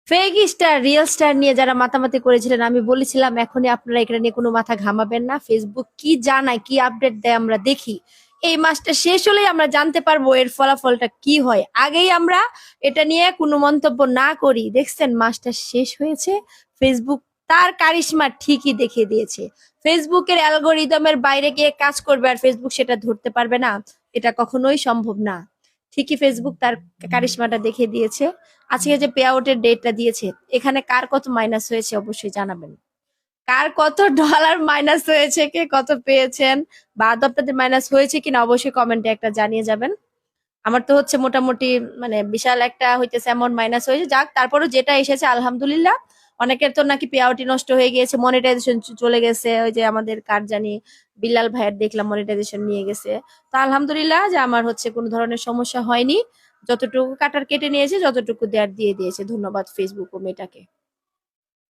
Fake star real star নিয়ে যারা মাতামাতি করেছিলেন, আমি বলেছিলাম এখনই আপনারা এটা নিয়ে কোনো মাথা ঘামাবেন না। ফেসবুক কি জানায়, কি আপডেট দেয় আমরা দেখি। এই মাসটা শেষ হলেই আমরা জানতে পারবো এর ফলাফলটা কি হয়। আগেই আমরা এটা নিয়ে কোনো মন্তব্য না করি। দেখছেন মাসটা শেষ হয়েছে, ফেসবুক তার কারিশমা ঠিকই দেখিয়ে দিয়েছে। ফেসবুকের অ্যালগোরিদমের বাইরে গিয়ে কাজ করবে আর ফেসবুক সেটা ধরতে পারবে না, এটা কখনোই সম্ভব না। ঠিকই ফেসবুক তার কারিশমাটা দেখিয়ে দিয়েছে। আজকে যে পে আউটের ডেটটা দিয়েছে, এখানে কার কত মাইনাস হয়েছে অবশ্যই জানাবেন। কার কত ডলার মাইনাস হয়েছে, কে কত পেয়েছেন, বা আদৌ আপনাদের মাইনাস হয়েছে কিনা অবশ্যই কমেন্টে একটা জানিয়ে যাবেন। আমার তো হচ্ছে মোটামুটি মানে বিশাল একটা হইতেছে অ্যামাউন্ট মাইনাস হয়েছে। যাক, তারপরও যেটা এসেছে আলহামদুলিল্লাহ। অনেকের তো নাকি পে আউটই নষ্ট হয়ে গিয়েছে, মনিটাইজেশন চলে গেছে। ওই যে আমাদের কার জানি বিল্লাল ভাইয়ের দেখলাম মনিটাইজেশন নিয়ে গেছে। তো আলহামদুলিল্লাহ যে আমার হচ্ছে কোনো ধরনের সমস্যা হয়নি। যতটুকু কাটার কেটে নিয়েছে, যতটুকু দেয়ার দিয়ে দিয়েছে। ধন্যবাদ ফেসবুক ও মেটাকে।